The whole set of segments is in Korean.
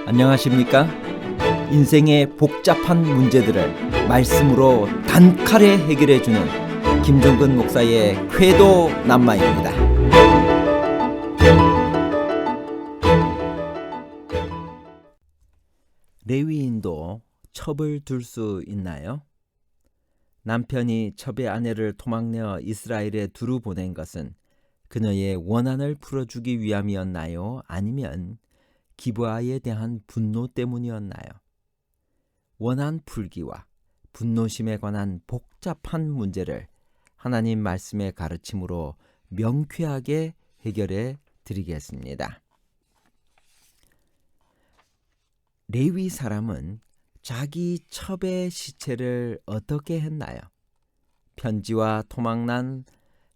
안녕하십니까? 인생의 복잡한 문제들을 말씀으로 단칼에 해결해주는 김종근 목사의 쾌도 남마입니다. 레위인도 첩을 둘 수 있나요? 남편이 첩의 아내를 토막내어 이스라엘에 두루 보낸 것은 그녀의 원한을 풀어주기 위함이었나요? 아니면 기브아에 대한 분노 때문이었나요? 원한 풀기와 분노심에 관한 복잡한 문제를 하나님 말씀의 가르침으로 명쾌하게 해결해 드리겠습니다. 레위 사람은 자기 첩의 시체를 어떻게 했나요? 편지와 토막난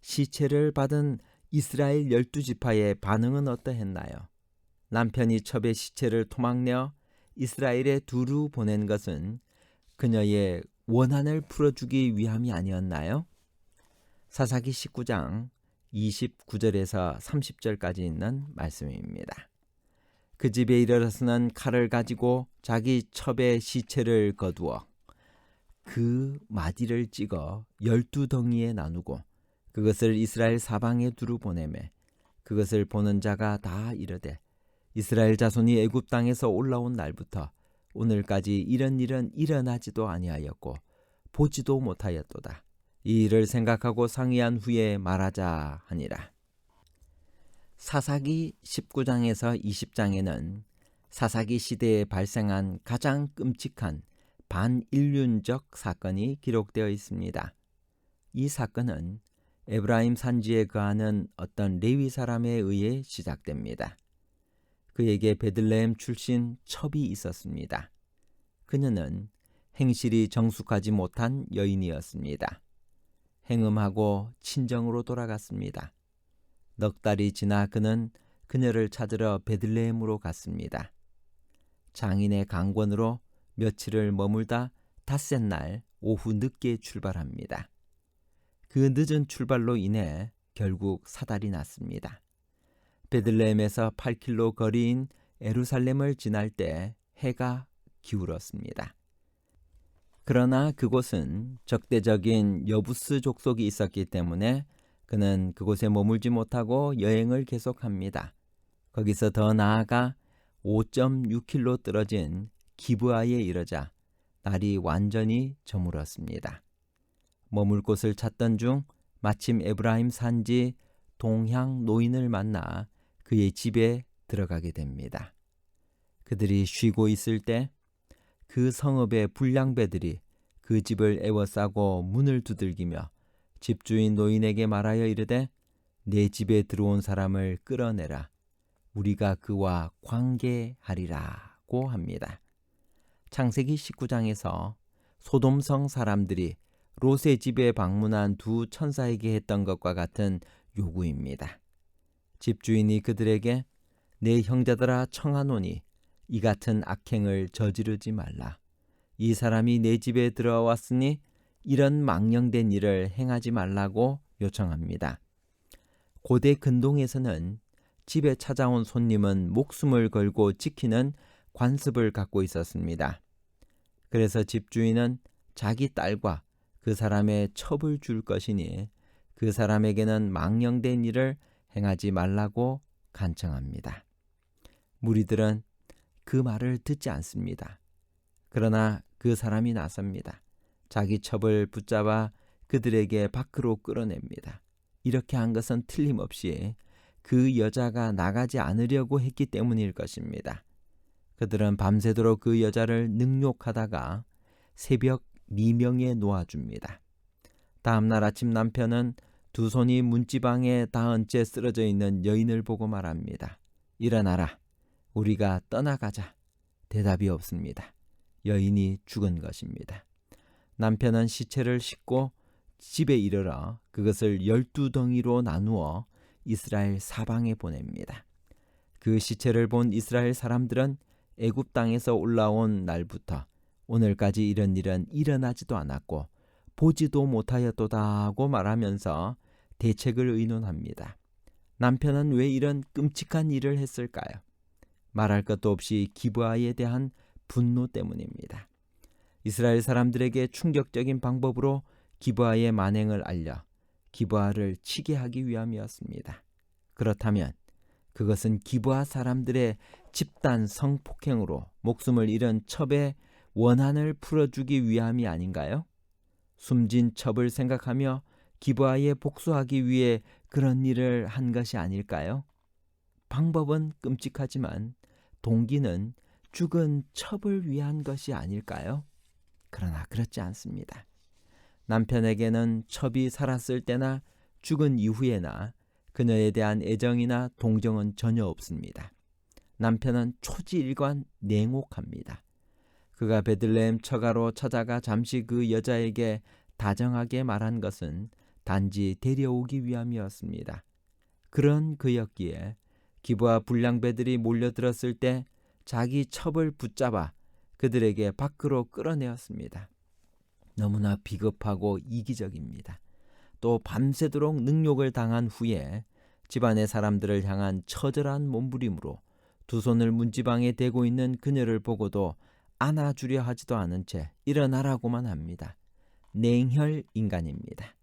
시체를 받은 이스라엘 12지파의 반응은 어떠했나요? 남편이 첩의 시체를 토막내어 이스라엘에 두루 보낸 것은 그녀의 원한을 풀어주기 위함이 아니었나요? 사사기 19장 29절에서 30절까지 있는 말씀입니다. 그 집에 이르러서는 칼을 가지고 자기 첩의 시체를 거두어 그 마디를 찍어 12덩이에 나누고 그것을 이스라엘 사방에 두루 보내매 그것을 보는 자가 다 이르되 이스라엘 자손이 애굽 땅에서 올라온 날부터 오늘까지 이런 일은 일어나지도 아니하였고 보지도 못하였도다. 이 일을 생각하고 상의한 후에 말하자 하니라. 사사기 19장에서 20장에는 사사기 시대에 발생한 가장 끔찍한 반인륜적 사건이 기록되어 있습니다. 이 사건은 에브라임 산지에 거하는 어떤 레위 사람에 의해 시작됩니다. 그에게 베들레헴 출신 첩이 있었습니다. 그녀는 행실이 정숙하지 못한 여인이었습니다. 행음하고 친정으로 돌아갔습니다. 넉 달이 지나 그는 그녀를 찾으러 베들레헴으로 갔습니다. 장인의 강권으로 며칠을 머물다 닷새 날 오후 늦게 출발합니다. 그 늦은 출발로 인해 결국 사달이 났습니다. 베들레헴에서 8킬로 거리인 예루살렘을 지날 때 해가 기울었습니다. 그러나 그곳은 적대적인 여부스 족속이 있었기 때문에 그는 그곳에 머물지 못하고 여행을 계속합니다. 거기서 더 나아가 5.6킬로 떨어진 기브아에 이르자 날이 완전히 저물었습니다. 머물 곳을 찾던 중 마침 에브라임 산지 동향 노인을 만나 그의 집에 들어가게 됩니다. 그들이 쉬고 있을 때 그 성읍의 불량배들이 그 집을 에워싸고 문을 두들기며 집주인 노인에게 말하여 이르되 내 집에 들어온 사람을 끌어내라. 우리가 그와 관계하리라고 합니다. 창세기 19장에서 소돔성 사람들이 롯의 집에 방문한 두 천사에게 했던 것과 같은 요구입니다. 집주인이 그들에게 내 형제들아 청하노니 이 같은 악행을 저지르지 말라. 이 사람이 내 집에 들어왔으니 이런 망령된 일을 행하지 말라고 요청합니다. 고대 근동에서는 집에 찾아온 손님은 목숨을 걸고 지키는 관습을 갖고 있었습니다. 그래서 집주인은 자기 딸과 그 사람의 첩을 줄 것이니 그 사람에게는 망령된 일을 행하지 말라고 간청합니다. 무리들은 그 말을 듣지 않습니다. 그러나 그 사람이 나섭니다. 자기 첩을 붙잡아 그들에게 밖으로 끌어냅니다. 이렇게 한 것은 틀림없이 그 여자가 나가지 않으려고 했기 때문일 것입니다. 그들은 밤새도록 그 여자를 능욕하다가 새벽 미명에 놓아줍니다. 다음날 아침 남편은 두 손이 문지방에 닿은 채 쓰러져 있는 여인을 보고 말합니다. 일어나라. 우리가 떠나가자. 대답이 없습니다. 여인이 죽은 것입니다. 남편은 시체를 싣고 집에 이르러 그것을 12덩이로 나누어 이스라엘 사방에 보냅니다. 그 시체를 본 이스라엘 사람들은 애굽 땅에서 올라온 날부터 오늘까지 이런 일은 일어나지도 않았고 보지도 못하였도다 하고 말하면서 대책을 의논합니다. 남편은 왜 이런 끔찍한 일을 했을까요? 말할 것도 없이 기브아에 대한 분노 때문입니다. 이스라엘 사람들에게 충격적인 방법으로 기브아의 만행을 알려 기브아를 치게 하기 위함이었습니다. 그렇다면 그것은 기브아 사람들의 집단 성폭행으로 목숨을 잃은 첩의 원한을 풀어주기 위함이 아닌가요? 숨진 첩을 생각하며 기브아에 복수하기 위해 그런 일을 한 것이 아닐까요? 방법은 끔찍하지만 동기는 죽은 첩을 위한 것이 아닐까요? 그러나 그렇지 않습니다. 남편에게는 첩이 살았을 때나 죽은 이후에나 그녀에 대한 애정이나 동정은 전혀 없습니다. 남편은 초지일관 냉혹합니다. 그가 베들레헴 처가로 찾아가 잠시 그 여자에게 다정하게 말한 것은 단지 데려오기 위함이었습니다. 그런 그였기에 기브아 불량배들이 몰려들었을 때 자기 첩을 붙잡아 그들에게 밖으로 끌어내었습니다. 너무나 비겁하고 이기적입니다. 또 밤새도록 능욕을 당한 후에 집안의 사람들을 향한 처절한 몸부림으로 두 손을 문지방에 대고 있는 그녀를 보고도 안아주려 하지도 않은 채 일어나라고만 합니다. 냉혈 인간입니다.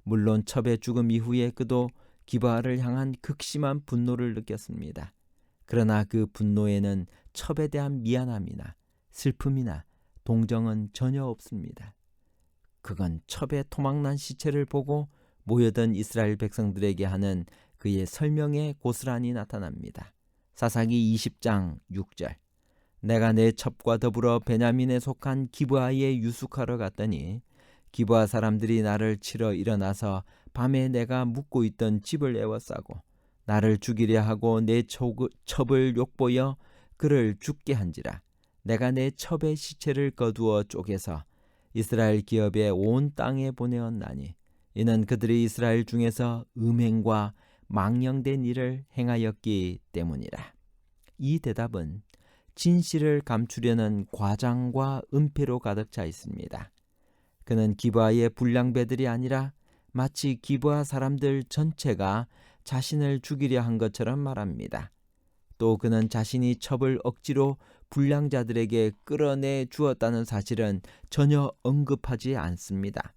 물론 첩의 죽음 이후에 그도 기브아를 향한 극심한 분노를 느꼈습니다. 그러나 그 분노에는 첩에 대한 미안함이나 슬픔이나 동정은 전혀 없습니다. 그건 첩의 토막난 시체를 보고 모여든 이스라엘 백성들에게 하는 그의 설명에 고스란히 나타납니다. 사사기 20장 6절. 내가 내 첩과 더불어 베냐민에 속한 기브아에 유숙하러 갔더니 기브아 사람들이 나를 치러 일어나서 밤에 내가 묵고 있던 집을 에워싸고 나를 죽이려 하고 내 첩을 욕보여 그를 죽게 한지라. 내가 내 첩의 시체를 거두어 쪼개서 이스라엘 기업의 온 땅에 보내었나니 이는 그들이 이스라엘 중에서 음행과 망령된 일을 행하였기 때문이라. 이 대답은 진실을 감추려는 과장과 은폐로 가득 차 있습니다. 그는 기브아의 불량배들이 아니라 마치 기브아 사람들 전체가 자신을 죽이려 한 것처럼 말합니다. 또 그는 자신이 첩을 억지로 불량자들에게 끌어내 주었다는 사실은 전혀 언급하지 않습니다.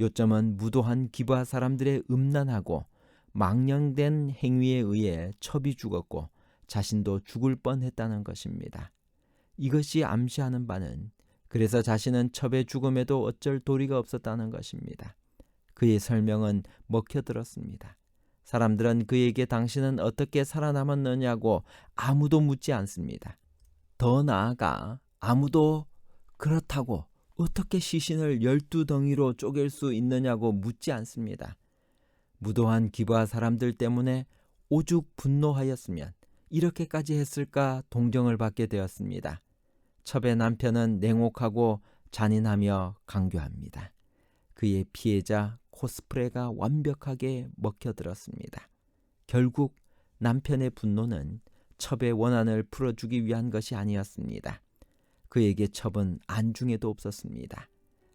요점은 무도한 기브아 사람들의 음란하고 망령된 행위에 의해 첩이 죽었고 자신도 죽을 뻔했다는 것입니다. 이것이 암시하는 바는 그래서 자신은 첩의 죽음에도 어쩔 도리가 없었다는 것입니다. 그의 설명은 먹혀들었습니다. 사람들은 그에게 당신은 어떻게 살아남았느냐고 아무도 묻지 않습니다. 더 나아가 아무도 그렇다고 어떻게 시신을 12덩이로 쪼갤 수 있느냐고 묻지 않습니다. 무도한 기브아 사람들 때문에 오죽 분노하였으면 이렇게까지 했을까 동정을 받게 되었습니다. 첩의 남편은 냉혹하고 잔인하며 강교합니다. 그의 피해자 코스프레가 완벽하게 먹혀들었습니다. 결국 남편의 분노는 첩의 원한을 풀어주기 위한 것이 아니었습니다. 그에게 첩은 안중에도 없었습니다.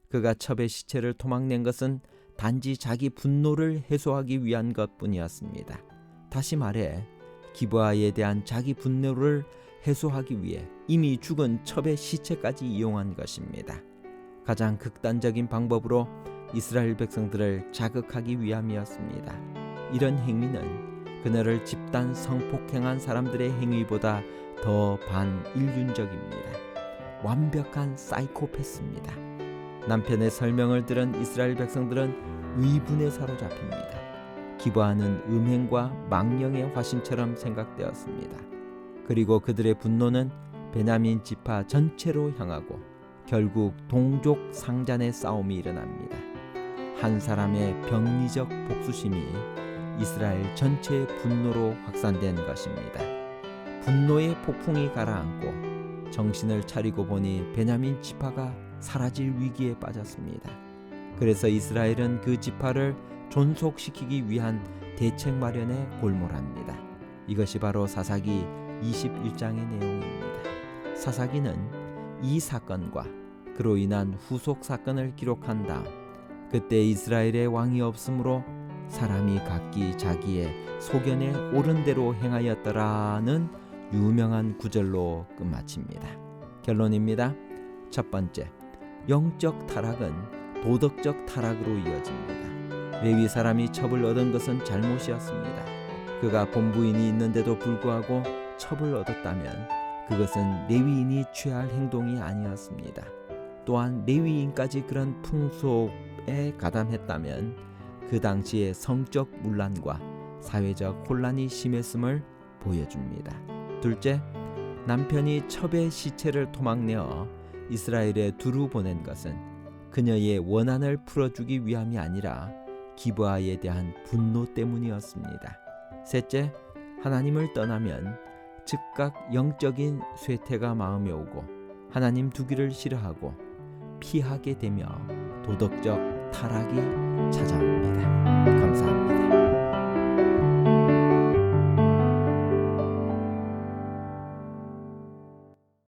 그가 첩의 시체를 토막낸 것은 단지 자기 분노를 해소하기 위한 것뿐이었습니다. 다시 말해 기브아에 대한 자기 분노를 해소하기 위해 이미 죽은 첩의 시체까지 이용한 것입니다. 가장 극단적인 방법으로 이스라엘 백성들을 자극하기 위함이었습니다. 이런 행위는 그녀를 집단 성폭행한 사람들의 행위보다 더 반인륜적입니다. 완벽한 사이코패스입니다. 남편의 설명을 들은 이스라엘 백성들은 의분에 사로잡힙니다. 기브아는 음행과 망령의 화신처럼 생각되었습니다. 그리고 그들의 분노는 베냐민 지파 전체로 향하고 결국 동족 상잔의 싸움이 일어납니다. 한 사람의 병리적 복수심이 이스라엘 전체의 분노로 확산된 것입니다. 분노의 폭풍이 가라앉고 정신을 차리고 보니 베냐민 지파가 사라질 위기에 빠졌습니다. 그래서 이스라엘은 그 지파를 존속시키기 위한 대책 마련에 골몰합니다. 이것이 바로 사사기 21장의 내용입니다. 사사기는 이 사건과 그로 인한 후속 사건을 기록한 다음 그때 이스라엘의 왕이 없으므로 사람이 각기 자기의 소견에 옳은 대로 행하였더라는 유명한 구절로 끝마칩니다. 결론입니다. 첫 번째, 영적 타락은 도덕적 타락으로 이어집니다. 레위 사람이 첩을 얻은 것은 잘못이었습니다. 그가 본부인이 있는데도 불구하고 첩을 얻었다면 그것은 레위인이 취할 행동이 아니었습니다. 또한 레위인까지 그런 풍속에 가담했다면 그 당시의 성적 문란과 사회적 혼란이 심했음을 보여줍니다. 둘째, 남편이 첩의 시체를 토막내어 이스라엘에 두루 보낸 것은 그녀의 원한을 풀어주기 위함이 아니라 기브아에 대한 분노 때문이었습니다. 셋째, 하나님을 떠나면 즉각 영적인 쇠퇴가 마음에 오고 하나님 두기를 싫어하고 피하게 되며 도덕적 타락이 찾아옵니다. 감사합니다.